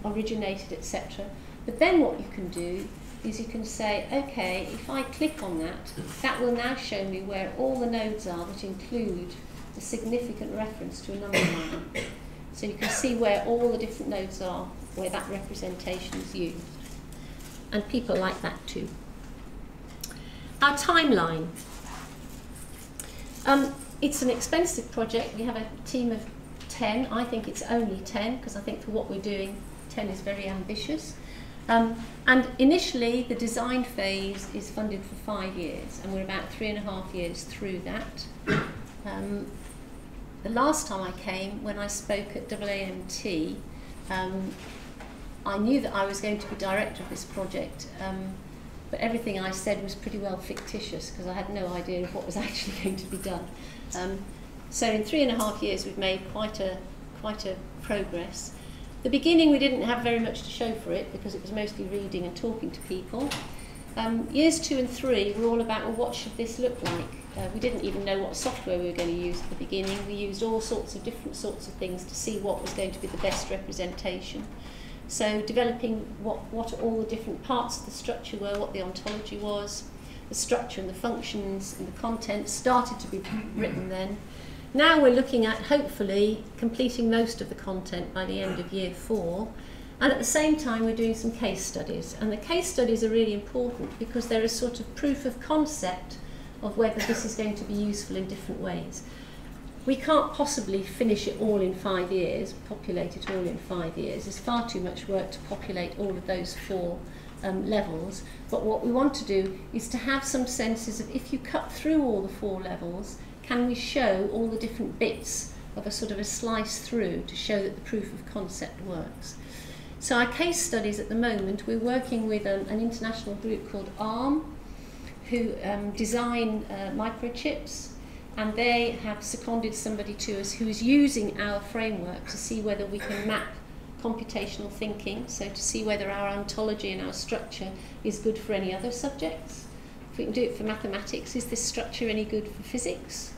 originated, etc. But then what you can do is you can say, okay, if I click on that, that will now show me where all the nodes are that include the significant reference to a number line. So you can see where all the different nodes are, where that representation is used. And people like that too. Our timeline. It's an expensive project. We have a team of 10. I think it's only 10, because I think for what we're doing, 10 is very ambitious. And initially, the design phase is funded for 5 years, and we're about 3.5 years through that. The last time I came, when I spoke at AAMT, I knew that I was going to be director of this project, but everything I said was pretty well fictitious, because I had no idea of what was actually going to be done. So in 3.5 years, we've made quite a progress. The beginning, we didn't have very much to show for it, because it was mostly reading and talking to people. Years 2 and 3 were all about, well, what should this look like? We didn't even know what software we were going to use at the beginning. We used all sorts of different sorts of things to see what was going to be the best representation. So developing what all the different parts of the structure were, what the ontology was, the structure and the functions and the content started to be written then. Now we're looking at, hopefully, completing most of the content by the end of year 4. And at the same time, we're doing some case studies. And the case studies are really important because they're a sort of proof of concept of whether this is going to be useful in different ways. We can't possibly finish it all in 5 years, populate it all in 5 years. There's far too much work to populate all of those 4 levels. But what we want to do is to have some senses of, if you cut through all the 4 levels, can we show all the different bits of a sort of a slice through to show that the proof of concept works. So our case studies at the moment, we're working with an international group called ARM, who design microchips, and they have seconded somebody to us who is using our framework to see whether we can map computational thinking, so to see whether our ontology and our structure is good for any other subjects. If we can do it for mathematics, is this structure any good for physics?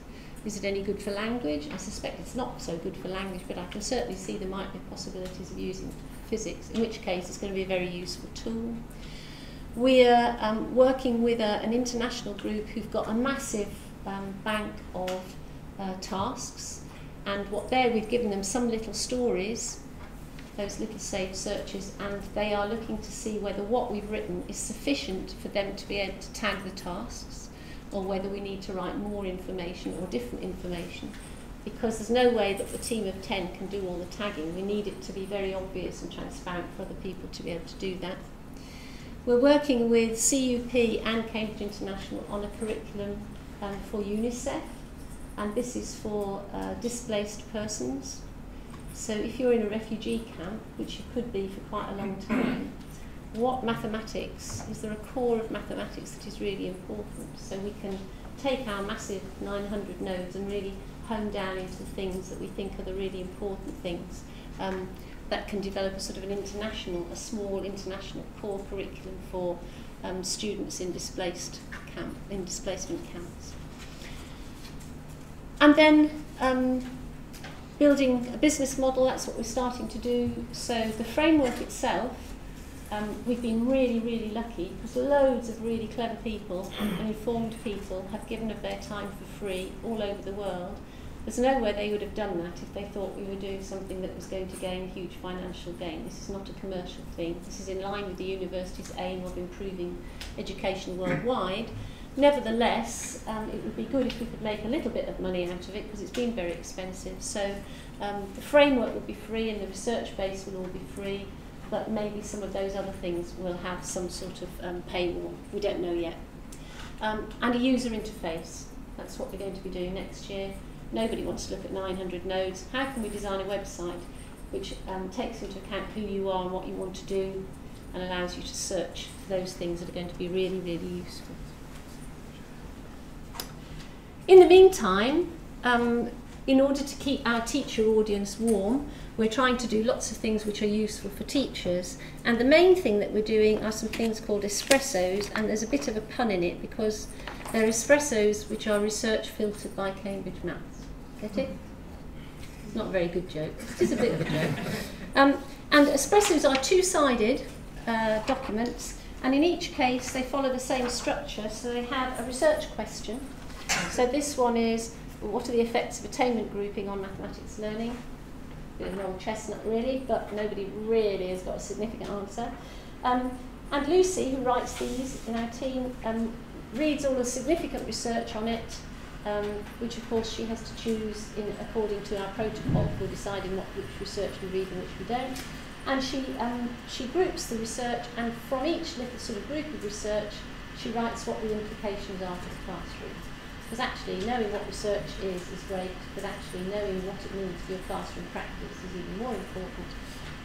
Is it any good for language? I suspect it's not so good for language, but I can certainly see there might be possibilities of using physics, in which case it's going to be a very useful tool. We're working with an international group who've got a massive bank of tasks, and we've given them some little stories, those little saved searches, and they are looking to see whether what we've written is sufficient for them to be able to tag the tasks, or whether we need to write more information or different information, because there's no way that the team of 10 can do all the tagging. We need it to be very obvious and transparent for other people to be able to do that. We're working with CUP and Cambridge International on a curriculum for UNICEF, and this is for displaced persons. So if you're in a refugee camp, which you could be for quite a long time, what mathematics, is there a core of mathematics that is really important? So we can take our massive 900 nodes and really hone down into the things that we think are the really important things that can develop a sort of a small international core curriculum for students in displacement camps. And then building a business model, that's what we're starting to do. So the framework itself, we've been really, really lucky because loads of really clever people and informed people have given of their time for free all over the world. There's no way they would have done that if they thought we were doing something that was going to gain huge financial gain. This is not a commercial thing. This is in line with the university's aim of improving education worldwide. Nevertheless, it would be good if we could make a little bit of money out of it because it's been very expensive. So the framework will be free and the research base will all be free, but maybe some of those other things will have some sort of paywall. We don't know yet. And a user interface. That's what we're going to be doing next year. Nobody wants to look at 900 nodes. How can we design a website which takes into account who you are and what you want to do and allows you to search for those things that are going to be really, really useful? In the meantime, in order to keep our teacher audience warm, we're trying to do lots of things which are useful for teachers. And the main thing that we're doing are some things called Espressos, and there's a bit of a pun in it because they're Espressos which are research filtered by Cambridge Maths. Get it? It's not a very good joke. It is a bit of a joke. And Espressos are two-sided, documents, and in each case they follow the same structure. So they have a research question. So this one is, what are the effects of attainment grouping on mathematics learning? Bit of an old chestnut really, but nobody really has got a significant answer. And Lucy, who writes these in our team, reads all the significant research on it, which of course she has to choose according to our protocol for deciding which research we read and which we don't. And she groups the research, and from each little sort of group of research, she writes what the implications are for the classroom. Because actually knowing what research is great, but actually knowing what it means for your classroom practice is even more important.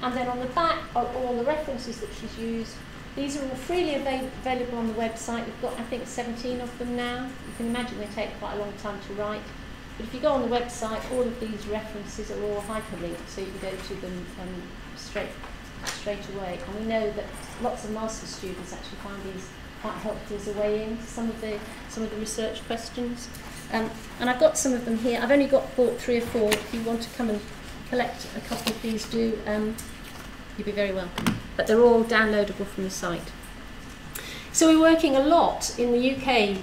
And then on the back are all the references that she's used. These are all freely available on the website. We've got, I think, 17 of them now. You can imagine they take quite a long time to write. But if you go on the website, all of these references are all hyperlinked, so you can go to them straight away. And we know that lots of master's students actually find these quite helpful as a way in some of the research questions. And I've got some of them here. I've only bought 3 or 4. If you want to come and collect a couple of these, do. You'd be very welcome. But they're all downloadable from the site. So we're working a lot in the UK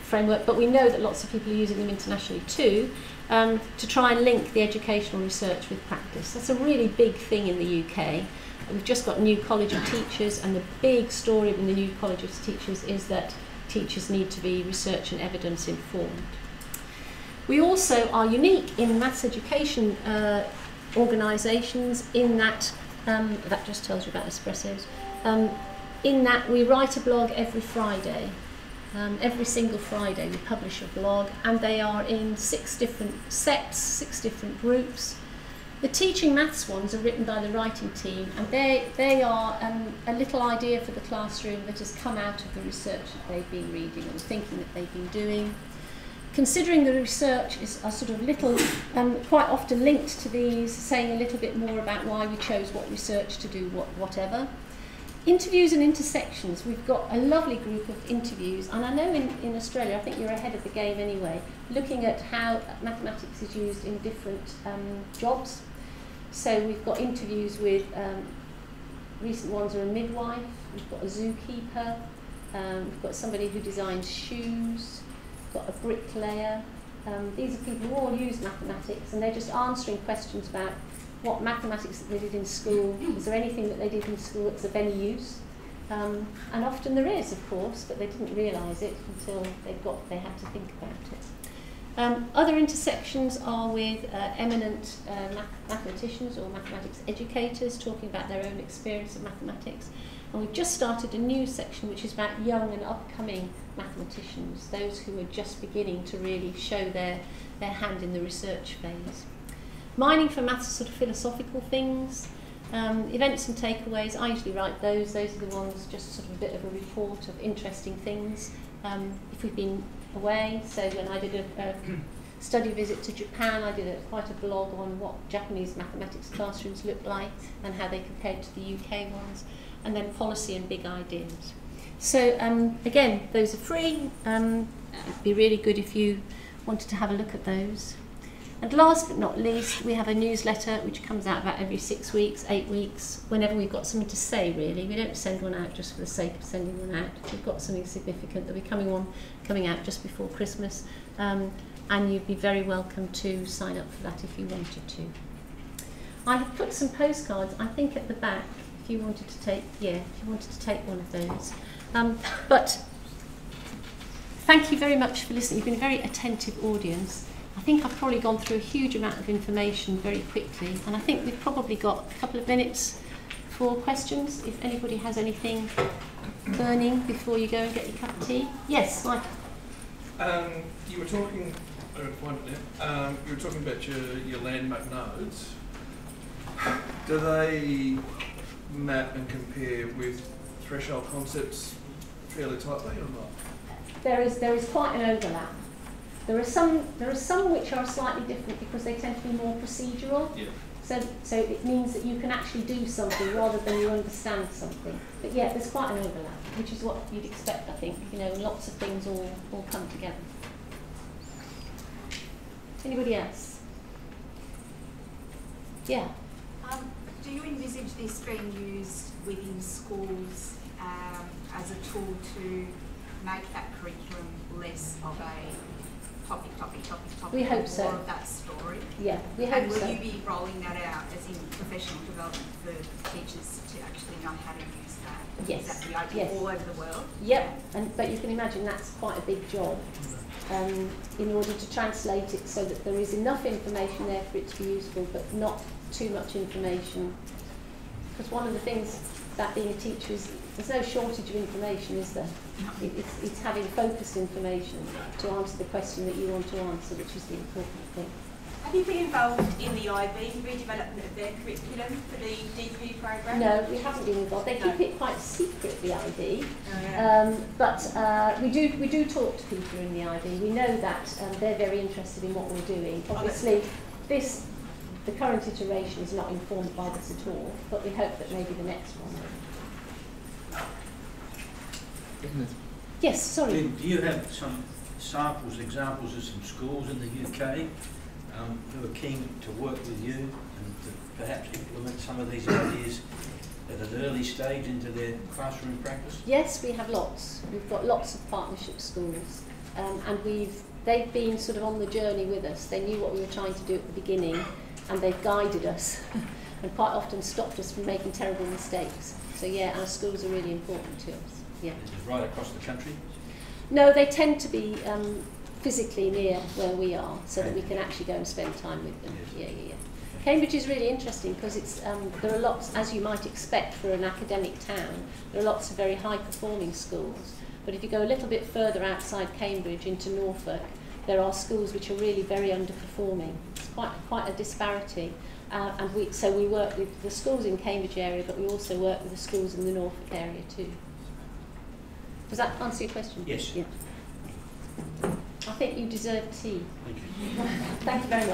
framework, but we know that lots of people are using them internationally too, to try and link the educational research with practice. That's a really big thing in the UK. We've just got new College of Teachers, and the big story in the new College of Teachers is that teachers need to be research and evidence informed. We also are unique in maths education organisations in that, that just tells you about Espressos, in that we write a blog every Friday. Every single Friday we publish a blog, and they are in 6 different sets, 6 different groups. The teaching maths ones are written by the writing team, and they are a little idea for the classroom that has come out of the research that they've been reading and thinking that they've been doing. Considering the research are sort of little, quite often linked to these, saying a little bit more about why we chose what research to do whatever. Interviews and intersections, we've got a lovely group of interviews, and I know in Australia, I think you're ahead of the game anyway, looking at how mathematics is used in different jobs. So we've got interviews with, recent ones are a midwife, we've got a zookeeper, we've got somebody who designs shoes, we've got a bricklayer. These are people who all use mathematics, and they're just answering questions about what mathematics that they did in school. Is there anything that they did in school that's of any use? And often there is, of course, but they didn't realise it until they had to think about it. Other intersections are with eminent mathematicians or mathematics educators talking about their own experience of mathematics. And we've just started a new section which is about young and upcoming mathematicians, those who are just beginning to really show their hand in the research phase. Mining for maths are sort of philosophical things. Events and takeaways, I usually write those. Those are the ones, just sort of a bit of a report of interesting things. If we've been away, so when I did a study visit to Japan, I did quite a blog on what Japanese mathematics classrooms look like and how they compared to the UK ones, and then policy and big ideas. So again, those are free. It'd be really good if you wanted to have a look at those. And last but not least, we have a newsletter which comes out about every 6 weeks, 8 weeks, whenever we've got something to say, really. We don't send one out just for the sake of sending one out. If we've got something significant, there'll be coming out just before Christmas, and you'd be very welcome to sign up for that if you wanted to. I have put some postcards, I think, at the back, if you wanted to take, one of those. But thank you very much for listening. You've been a very attentive audience. I think I've probably gone through a huge amount of information very quickly, and I think we've probably got a couple of minutes for questions, if anybody has anything burning before you go and get your cup of tea. Yes, Mike. You were talking, you were talking about your landmark nodes. Do they map and compare with threshold concepts fairly tightly or not? There is quite an overlap. There are some which are slightly different because they tend to be more procedural. Yeah. So it means that you can actually do something rather than you understand something. But yeah, there's quite an overlap, which is what you'd expect, I think. You know, lots of things all come together. Anybody else? Yeah. Do do you envisage this being used within schools as a tool to make that curriculum less of a topic, we hope so. More of that story? Yeah, we hope and so. will you be rolling that out as in professional development for teachers to actually know how to use that? Yes. Is that the idea all over the world? Yep, but you can imagine that's quite a big job in order to translate it so that there is enough information there for it to be useful, but not too much information. Because one of the things that being a teacher is, there's no shortage of information, is there? It's having focused information to answer the question that you want to answer, which is the important thing. Have you been involved in the IB redevelopment of their curriculum for the DP programme? No, we haven't been involved. They keep it quite secret, the IB. Oh, yeah. But we do talk to people in the IB. We know that they're very interested in what we're doing. Obviously, the current iteration is not informed by this at all, but we hope that maybe the next one will. Yes, sorry. Lynne, do you have some examples of some schools in the UK who are keen to work with you and to perhaps implement some of these ideas at an early stage into their classroom practice? Yes, we have lots. We've got lots of partnership schools, and they've been sort of on the journey with us. They knew what we were trying to do at the beginning, and they've guided us and quite often stopped us from making terrible mistakes. So yeah, our schools are really important to us. Yeah. Is it right across the country? No, they tend to be physically near where we are, so that we can actually go and spend time with them. Yes. Yeah. Cambridge is really interesting because it's there are lots, as you might expect for an academic town, there are lots of very high-performing schools. But if you go a little bit further outside Cambridge into Norfolk, there are schools which are really very underperforming. It's quite a disparity. And we work with the schools in Cambridge area, but we also work with the schools in the Norfolk area too. Does that answer your question? Yes. Yeah. I think you deserve tea. Thank you. Thank you very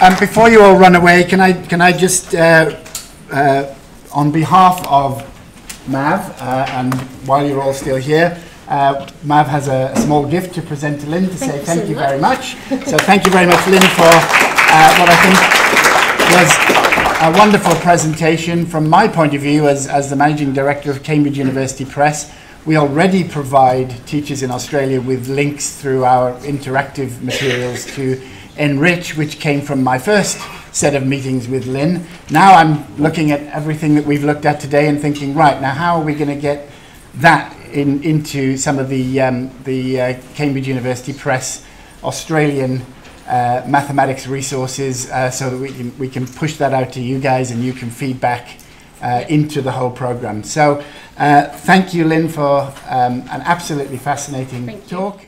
much. Before you all run away, can I just, on behalf of MAV, and while you're all still here, MAV has a small gift to present to Lynne to say thank you very much. So thank you very much, Lynne, for what I think was a wonderful presentation. From my point of view as the Managing Director of Cambridge University Press, we already provide teachers in Australia with links through our interactive materials to enrich, which came from my first set of meetings with Lynne. Now I'm looking at everything that we've looked at today and thinking, right, now how are we going to get that into some of the Cambridge University Press Australian mathematics resources, so that we can push that out to you guys and you can feed back into the whole program. So thank you, Lynne, for an absolutely fascinating talk.